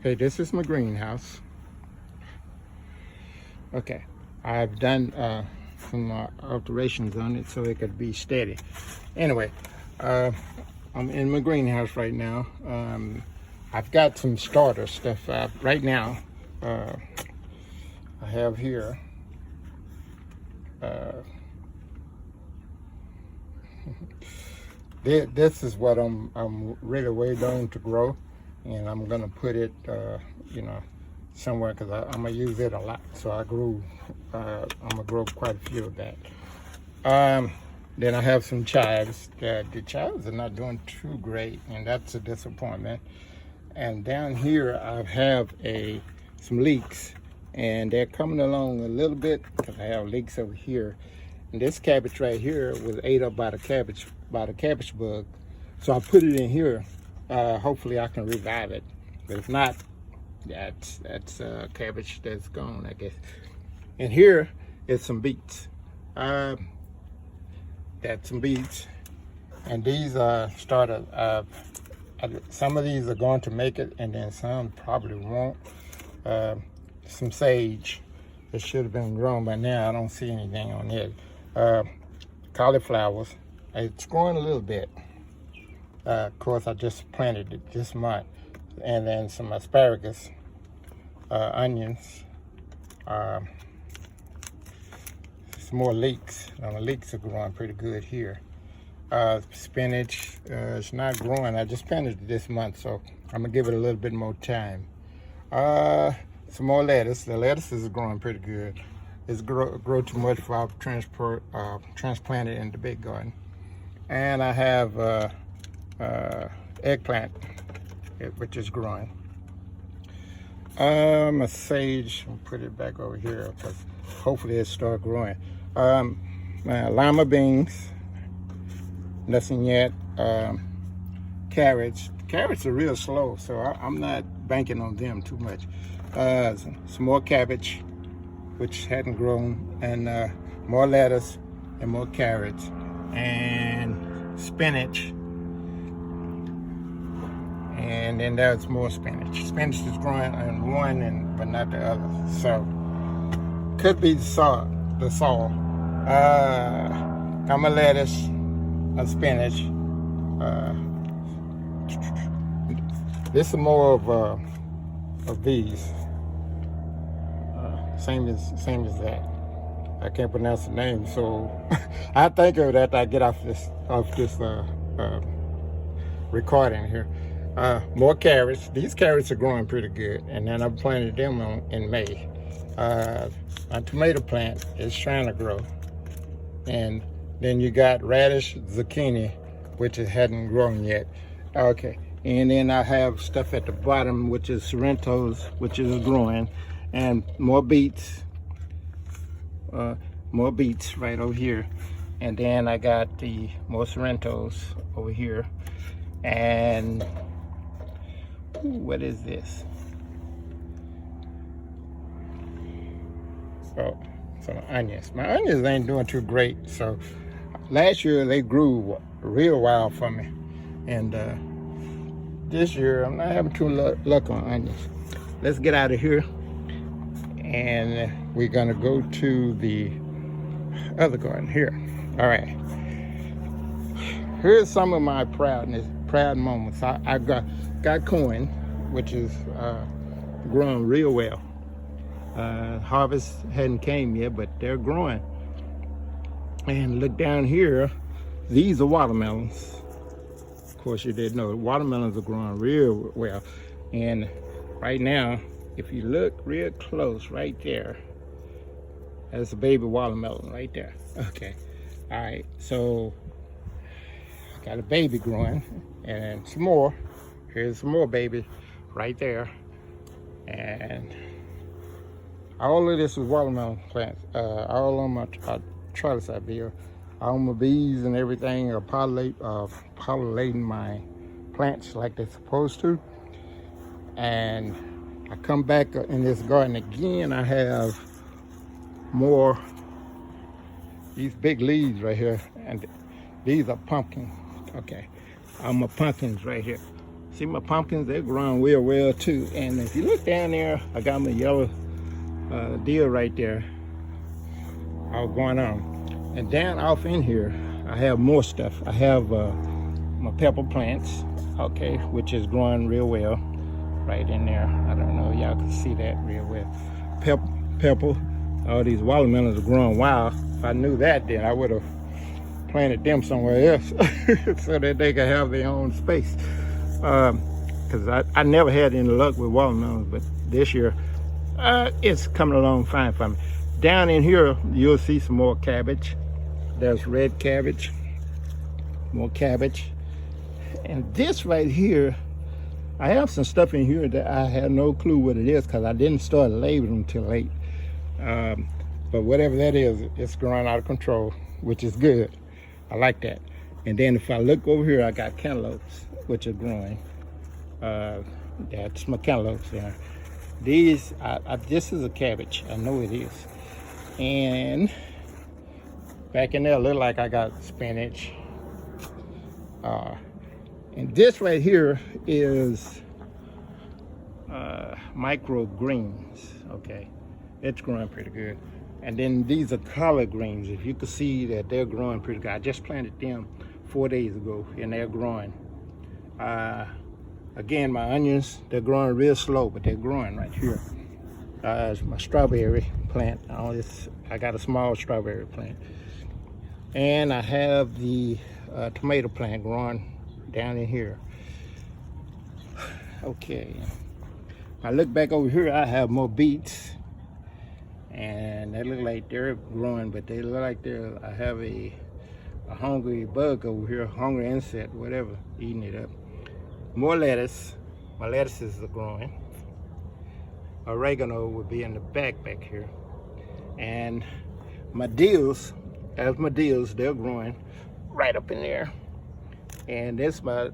Okay, this is my greenhouse. Okay, I've done some alterations on it so it could be steady. Anyway, I'm in my greenhouse right now. I've got some starter stuff right now. I have here this is what I'm really way down to grow, and I'm gonna put it you know, somewhere because I'm gonna use it a lot. So I'm gonna grow quite a few of that. Then I have some chives. The chives are not doing too great, and that's a disappointment. And down here I have some leeks, and they're coming along a little bit because I have leeks over here. And this cabbage right here was ate up by the cabbage bug. So I put it in here. Hopefully I can revive it. But if not, that's cabbage that's gone, I guess. And here is some beets. That's some beets. And these started. Some of these are going to make it, and then some probably won't. Some sage that should have been grown by now. I don't see anything on it. Cauliflowers. It's growing a little bit. Of course, I just planted it this month. And then some asparagus, onions, some more leeks. The leeks are growing pretty good here. Spinach, it's not growing. I just planted it this month, so I'm gonna give it a little bit more time. Some more lettuce. The lettuce is growing pretty good. It's grow too much for our transplant it in the big garden. And I have eggplant, which is growing. A sage, I'll put it back over here because hopefully it'll start growing. Lima beans, nothing yet. Carrots are real slow, so I'm not banking on them too much. Some more cabbage, which hadn't grown, and more lettuce and more carrots and spinach. And then there's more spinach. Spinach is growing on one, but not the other. So could be the soil. I'm a lettuce, a spinach. This is more of these. Same as that. I can't pronounce the name, so I think of it after I get off this recording here. More carrots. These carrots are growing pretty good, and then I planted them in May. My tomato plant is trying to grow, and then you got radish, zucchini, which it hadn't grown yet. Okay, and then I have stuff at the bottom, which is Sorrentos, which is growing, and more beets. More beets right over here, and then I got the more Sorrentos over here, and what is this? Oh, some onions. My onions ain't doing too great. So last year they grew real wild for me, and this year I'm not having too luck on onions. Let's get out of here, and we're gonna go to the other garden here. All right. Here's some of my proud moments. I got corn, which is growing real well. Harvest hadn't came yet, but they're growing. And look down here, these are watermelons. Of course, you didn't know watermelons are growing real well. And right now, if you look real close right there, that's a baby watermelon right there. Okay. All right. So got a baby growing, and some more. Here's some more baby right there. And all of this is watermelon plants. All on my trellis out there. All my bees and everything are pollinating my plants like they're supposed to. And I come back in this garden again. I have more, these big leaves right here, and these are pumpkins. Okay, my pumpkins right here. See my pumpkins, they're growing real well too. And if you look down there, I got my yellow deal right there all going on. And down off in here, I have more stuff. I have my pepper plants, okay, which is growing real well right in there. I don't know, y'all can see that real well. Pepper, all these watermelons are growing wild. If I knew that, then I would have planted them somewhere else so that they could have their own space. Because I never had any luck with watermelons, but this year it's coming along fine for me. Down in here, you'll see some more cabbage. There's red cabbage, more cabbage. And this right here, I have some stuff in here that I have no clue what it is because I didn't start labeling until late. But whatever that is, it's growing out of control, which is good. I like that. And then if I look over here, I got cantaloupes, which are growing. That's my cantaloupes there. These, this is a cabbage. I know it is. And back in there, look like I got spinach. And this right here is microgreens. Okay, it's growing pretty good. And then these are collard greens. If you can see that they're growing pretty good. I just planted them 4 days ago and they're growing. Again, my onions, they're growing real slow, but they're growing right here. My strawberry plant. I got a small strawberry plant. And I have the tomato plant growing down in here. Okay. I look back over here, I have more beets. And they look like they're growing, but they look like I have a hungry bug over here, hungry insect, whatever, eating it up. More lettuce. My lettuces are growing. Oregano would be in the back here. And my dills, they're growing right up in there. And that's my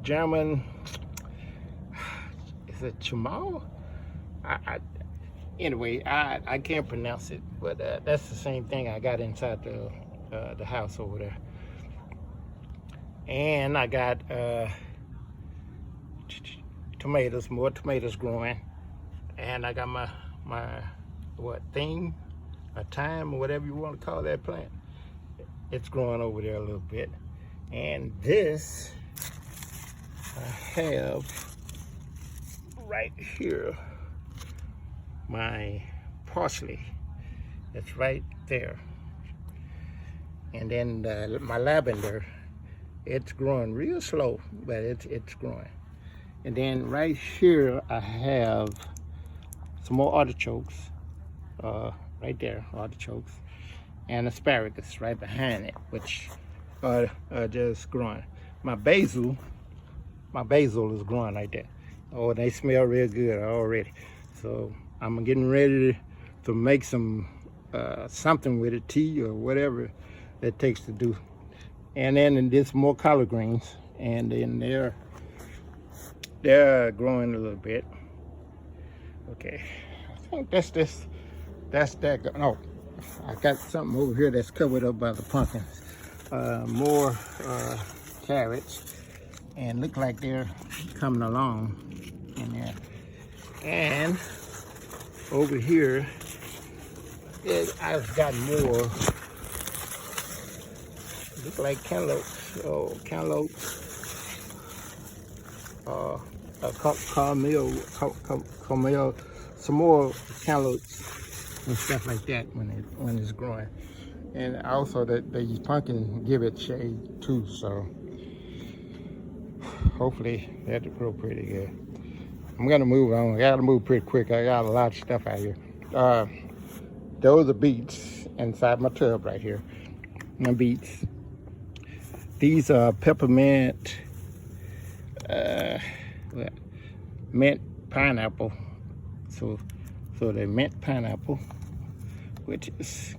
German, is it Chamal? Anyway, I can't pronounce it, but that's the same thing I got inside the house over there. And I got tomatoes, more tomatoes growing. And I got my thyme, or whatever you want to call that plant. It's growing over there a little bit. And this, I have right here, my parsley. It's right there. And then my lavender, it's growing real slow, but it's growing. And then right here, I have some more artichokes, right there, artichokes, and asparagus right behind it, which are just growing. My basil is growing like that. Oh, they smell real good already. So I'm getting ready to make some something with it, tea or whatever it takes to do. And then there's more collard greens, and then they're growing a little bit. Okay, I think that's that. No, I got something over here that's covered up by the pumpkins. More carrots, and look like they're coming along in there. And over here, I've got more. Look like cantaloupes. Oh, cantaloupes. Caramel, some more cantaloupes and stuff like that when it's growing. And also these pumpkins give it shade too, so hopefully that'll grow pretty good. I'm gonna move on. I gotta move pretty quick. I got a lot of stuff out here. Those are beets inside my tub right here. My beets. These are peppermint, mint pineapple. So they're mint pineapple, which is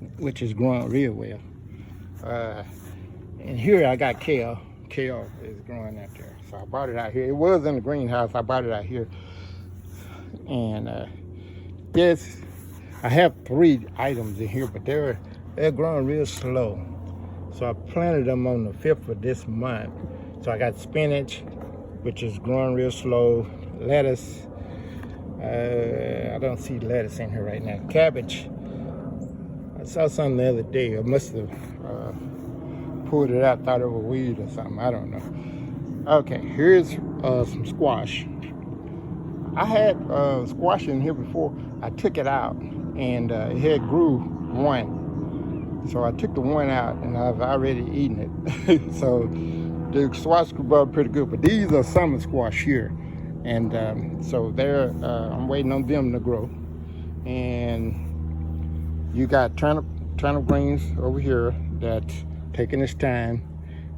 growing real well. And here I got kale. Kale is growing out there. So I bought it out here. It was in the greenhouse. I bought it out here. And I have 3 items in here, but they're growing real slow. So I planted them on the 5th of this month. So I got spinach, which is growing real slow. Lettuce, I don't see lettuce in here right now. Cabbage, I saw something the other day. I must have pulled it out, thought it was weed or something. I don't know. Okay, here's some squash. I had squash in here before. I took it out, and it had grew one. So I took the one out, and I've already eaten it. So the squash grew up pretty good. But these are summer squash here. And so they're, I'm waiting on them to grow. And you got turnip greens over here that's taking its time.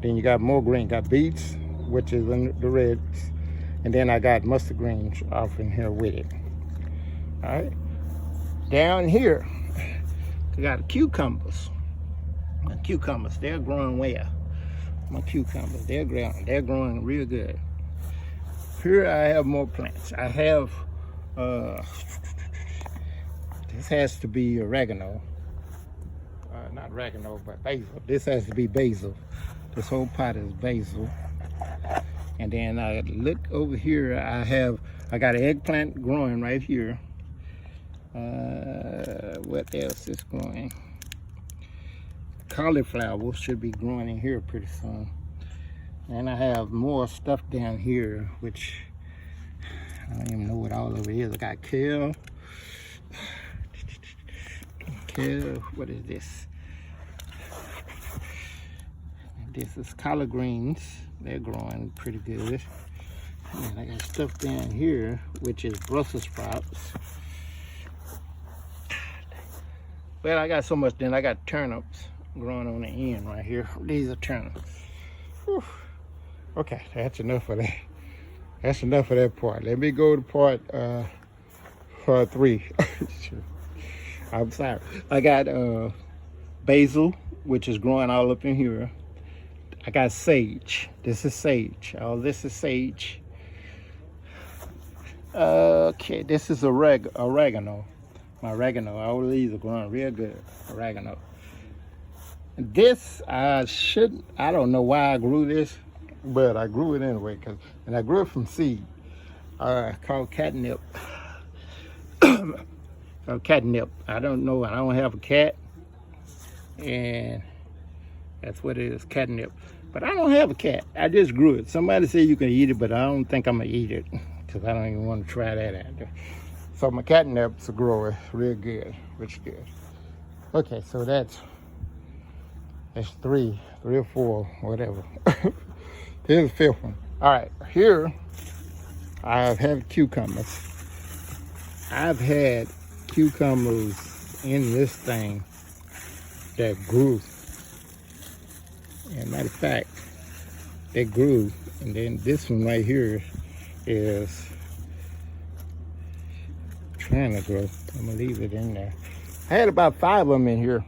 Then you got more green. Got beets, which is in the reds. And then I got mustard greens off in here with it. All right. Down here, I got cucumbers. My cucumbers, they're growing well. My cucumbers, they're growing real good. Here I have more plants. I have, this has to be oregano. Not oregano, but basil. This has to be basil. This whole pot is basil. And then I look over here, I got an eggplant growing right here. What else is growing? Cauliflower should be growing in here pretty soon. And I have more stuff down here, which I don't even know what all of it is. I got kale. What is this? This is collard greens. They're growing pretty good. And I got stuff down here, which is Brussels sprouts. Well, I got so much. Then I got turnips growing on the end right here. These are turnips. Whew. Okay, that's enough of that. That's enough of that part. Let me go to part 3. I'm sorry. I got basil, which is growing all up in here. I got sage. This is sage. All this is sage. Okay, this is oregano. My oregano. All of these are growing real good. Oregano. This I don't know why I grew this, but I grew it anyway, and I grew it from seed. Called catnip. Catnip. I don't know. I don't have a cat, and that's what it is, catnip. But I don't have a cat. I just grew it. Somebody said you can eat it, but I don't think I'm gonna eat it because I don't even want to try that out there. So my catnips are growing real good, which is good. Okay, so that's 3 or 4, whatever. Here's the 5th one. All right, here I've had cucumbers. I've had cucumbers in this thing that grew. And matter of fact, they grew. And then this one right here is trying to grow. I'm gonna leave it in there. I had about 5 of them in here.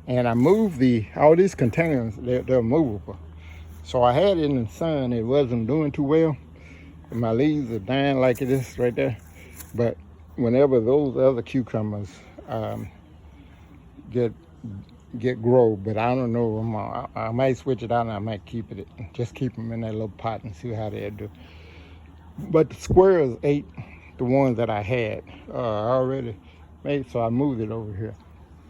And I moved all these containers, they're movable. So I had it in the sun, it wasn't doing too well. And my leaves are dying like it is right there. But whenever those other cucumbers get grow, but I don't know, I might switch it out and I might keep it, just keep them in that little pot and see how they do. But the squirrels ate the ones that I had already made, so I moved it over here.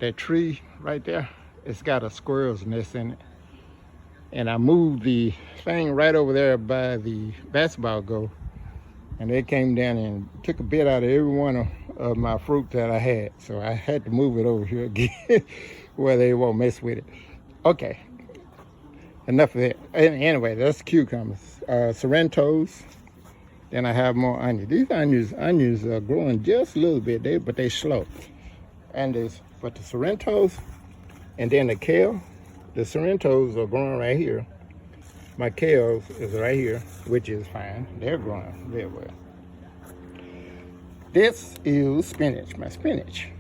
That tree right there, it's got a squirrel's nest in it. And I moved the thing right over there by the basketball goal. And they came down and took a bit out of every one of my fruit that I had. So I had to move it over here again where they won't mess with it. Okay, enough of that. Anyway, that's cucumbers. Sorrentos. Then I have more onions. These onions are growing just a little bit, but they slow. But the Sorrentos and then the kale, the Sorrentos are growing right here. My kale is right here, which is fine. They're growing real well. This is spinach, my spinach.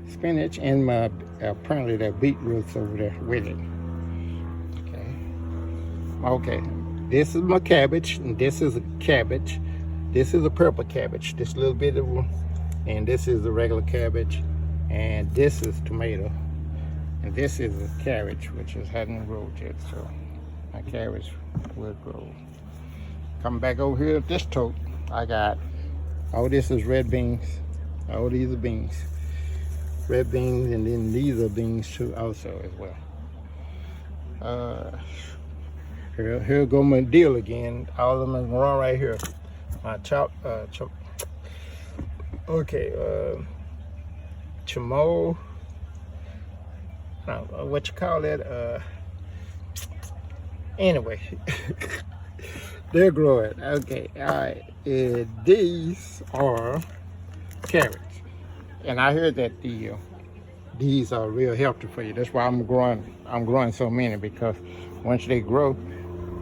Spinach and my, apparently that beetroots over there with it. Okay, this is my cabbage, and this is a cabbage. This is a purple cabbage, this little bit of one. And this is the regular cabbage, and this is tomato, and this is a carrot, which is hadn't grown yet. So my carrots will grow. Coming back over here at this tote, I got, all this is red beans. All these are beans. Red beans, and then these are beans too also as well. Here go my deal again. All of them are growing right here. My chamo, what you call that? Anyway, they're growing. Okay, all right. These are carrots, and I heard that these are real healthy for you. That's why I'm growing so many, because once they grow,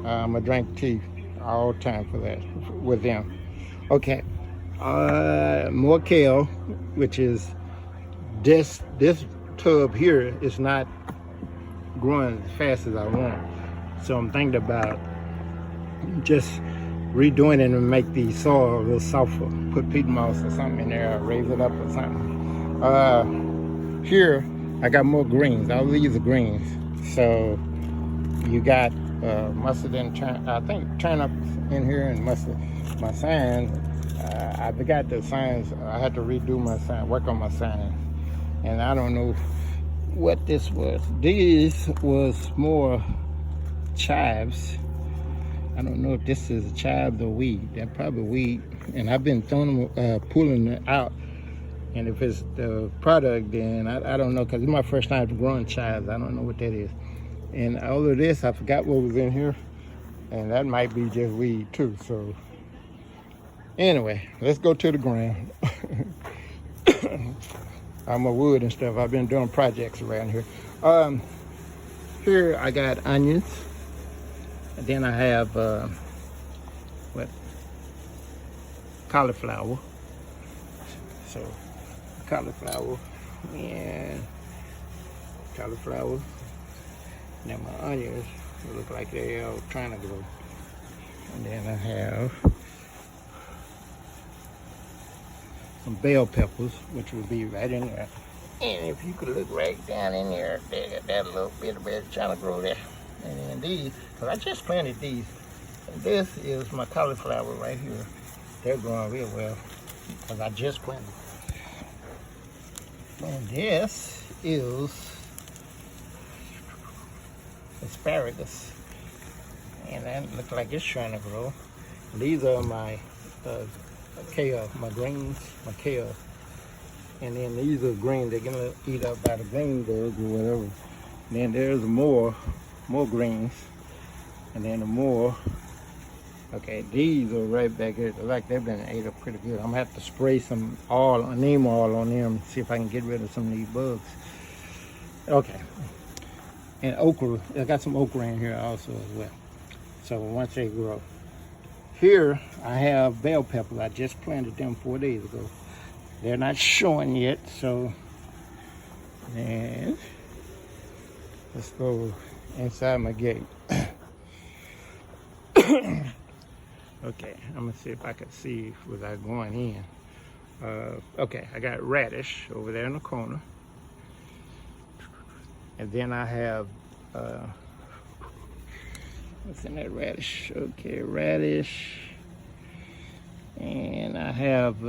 I'm gonna drink tea all the time for that with them. Okay, more kale, which is this tub here is not growing as fast as I want, so I'm thinking about just redoing it and make the soil a little softer. Put peat moss or something in there, or raise it up or something. Here I got more greens. All these are greens. So you got mustard and I think turnips in here, and mustard. My sign, I forgot the signs. I had to redo my sign, work on my sign, and I don't know what this was. This was more chives. I don't know if this is chives or weed. They're probably weed, and I've been throwing them, pulling it out. And if it's the product, then I don't know, because it's my first time growing chives. I don't know what that is. And all of this, I forgot what was in here, and that might be just weed too. So anyway, let's go to the ground. I'm a wood and stuff. I've been doing projects around here. Here I got onions. And then I have cauliflower. So cauliflower and cauliflower. Now my onions look like they are trying to grow. And then I have some bell peppers, which will be right in there. And if you could look right down in there, they got that little bit of it trying to grow there. And then these, because I just planted these. And this is my cauliflower right here. They're growing real well, because I just planted. And this is asparagus. And that looks like it's trying to grow. These are my kale, my greens, my kale. And then these are green. They're gonna eat up by the green bugs or whatever. And then there's more greens, and then more. Okay, these are right back here. Like they've been ate up pretty good. I'm gonna have to spray some oil, neem oil on them, see if I can get rid of some of these bugs. Okay, and okra. I got some okra in here also as well. So once they grow, here I have bell peppers. I just planted them 4 days ago. They're not showing yet, so and let's go inside my gate. Okay, I'm gonna see if I can see without going in. Okay, I got radish over there in the corner, and then I have what's in that radish? Okay, radish, and I have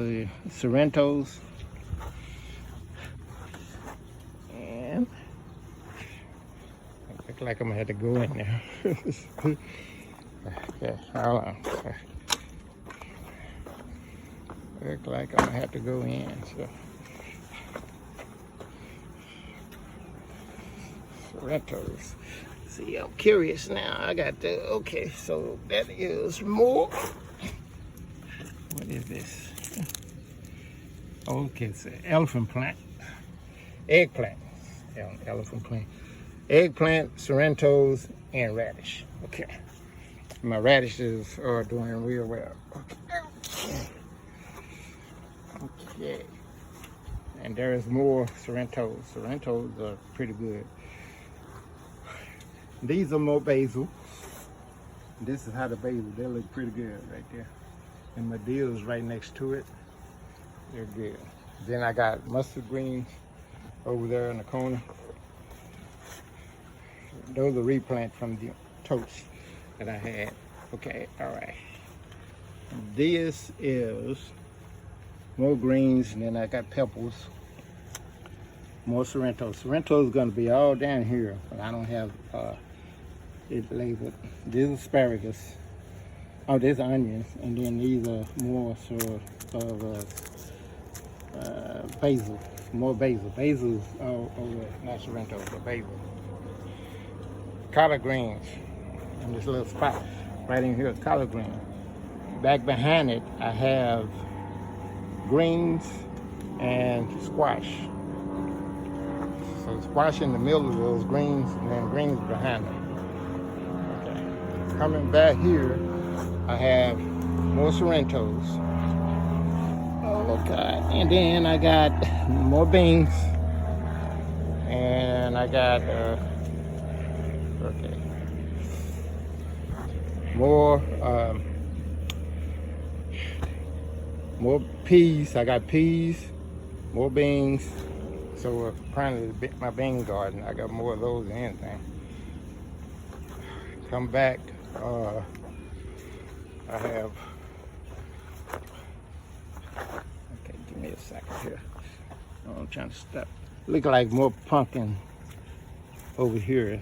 Sorrentos, and look like I'm gonna have to go in there. Okay, hold on. Look like I'm gonna have to go in. So, Sorrentos. See, I'm curious now. I got the, okay, so that is more. What is this? Okay, it's an elephant plant. Eggplant. Elephant plant. Eggplant, Sorrentos, and radish. Okay. My radishes are doing real well. Okay. And there is more Sorrentos. Sorrentos are pretty good. These are more basil. This is how the basil, they look pretty good right there. And my dill is right next to it. They're good. Then I got mustard greens over there in the corner. Those are replant from the totes. that I had. Okay, all right. This is more greens, and then I got peppers. More Sorrento. Sorrento is going to be all down here, but I don't have it labeled. This is asparagus. Oh, there's onions, and then these are more sort of basil. More basil. Basil's over, not Sorrento, but basil. Collard greens in this little spot right in here. Collard green. Back behind it, I have greens and squash. So squash in the middle of those greens, and then greens behind them. Okay. Coming back here, I have more Sorrentos. Okay. And then I got more beans. And I got, okay. More peas. I got peas, more beans. So apparently my bean garden, I got more of those than anything. Come back, I have, okay, give me a second here. I'm trying to stop. Look like more pumpkin over here.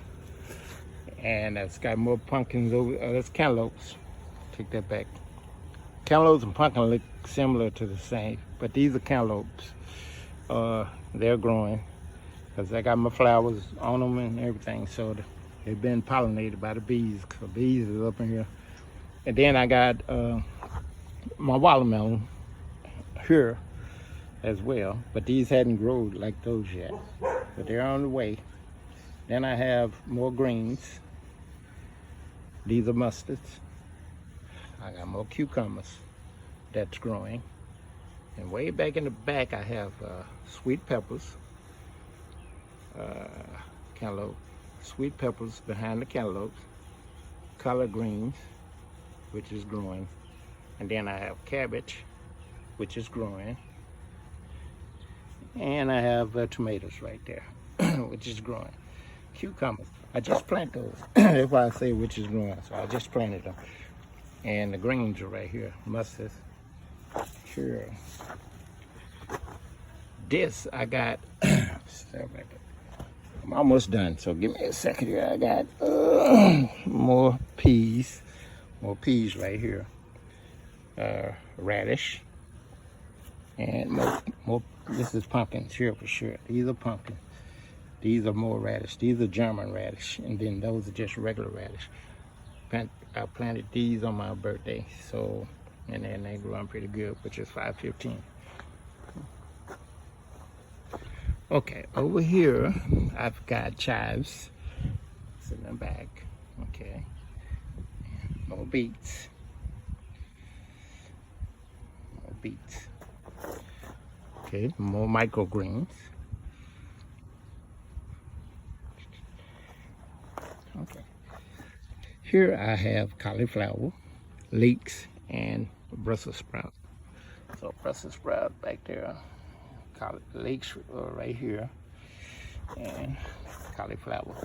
And it's got more pumpkins over, that's cantaloupes. Take that back. Cantaloupes and pumpkin look similar to the same, but these are cantaloupes. They're growing because I got my flowers on them and everything, so they've been pollinated by the bees. The bees is up in here. And then I got my watermelon here as well, but these hadn't grown like those yet, but they're on the way. Then I have more greens. These are mustards. I got more cucumbers that's growing. And way back in the back, I have sweet peppers, cantaloupe, sweet peppers behind the cantaloupes, collard greens, which is growing. And then I have cabbage, which is growing. And I have tomatoes right there, which is growing. Cucumbers, I just planted those. That's why I say which is growing. So I just planted them. And the greens are right here, mustards. Sure. This I got. I'm almost done, so give me a second here. I got more peas right here. Radish and more. This is pumpkins here for sure. These are pumpkins. These are more radish. These are German radish, and then those are just regular radish. I planted these on my birthday, so. And then they growing pretty good, which is 515. Okay, over here, I've got chives sitting in the back. Okay, more beets. More beets. Okay, more microgreens. Okay. Here I have cauliflower, leeks, and Brussels sprout. So Brussels sprout back there, leeks right here, and cauliflower.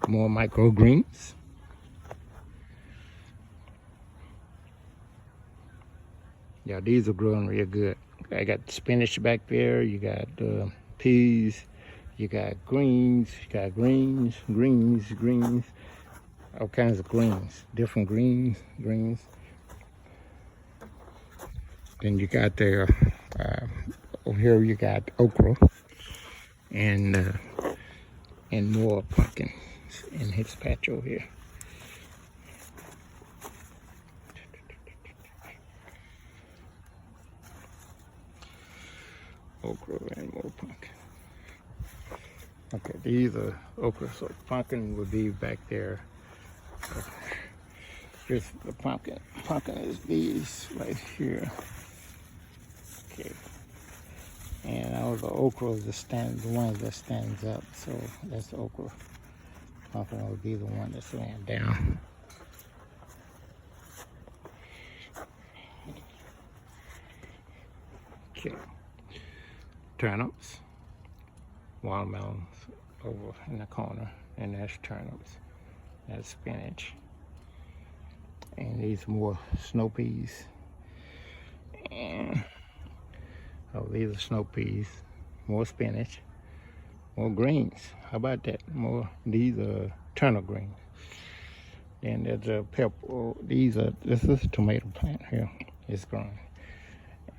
More microgreens. Yeah, these are growing real good. I got spinach back there. You got peas. You got greens. You got greens. All kinds of greens. Different greens. Then you got there, over here you got okra and more pumpkins in his patch over here. Okra and more pumpkin. Okay, these are okra, so pumpkin would be back there. Here's the pumpkin. Pumpkin is these right here. Okay. And all the okra is the one that stands up. So that's the okra. Pumpkin would be the one that's laying down. Okay. Turnips. Watermelons over in the corner. And that's turnips. That's spinach. And these more snow peas. And oh, these are snow peas. More spinach. More greens. How about that? More. These are turnip greens. Then there's a pepper. Oh, this is a tomato plant here. It's growing.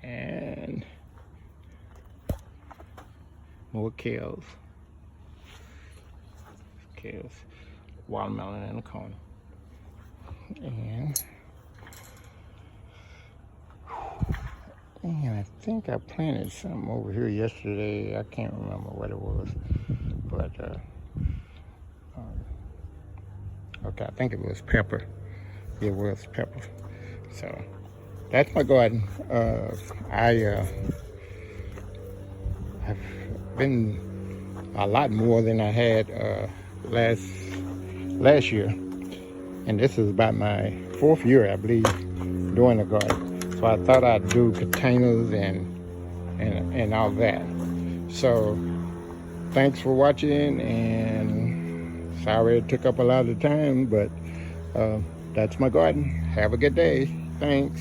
And more kales. Kales. Watermelon in the corner. And I think I planted something over here yesterday. I can't remember what it was. But, okay, I think it was pepper. It was pepper. So, that's my garden. I've been a lot more than I had last year. And this is about my 4th year, I believe, doing the garden. So I thought I'd do containers and all that. So thanks for watching, and sorry it took up a lot of time, but that's my garden. Have a good day. Thanks.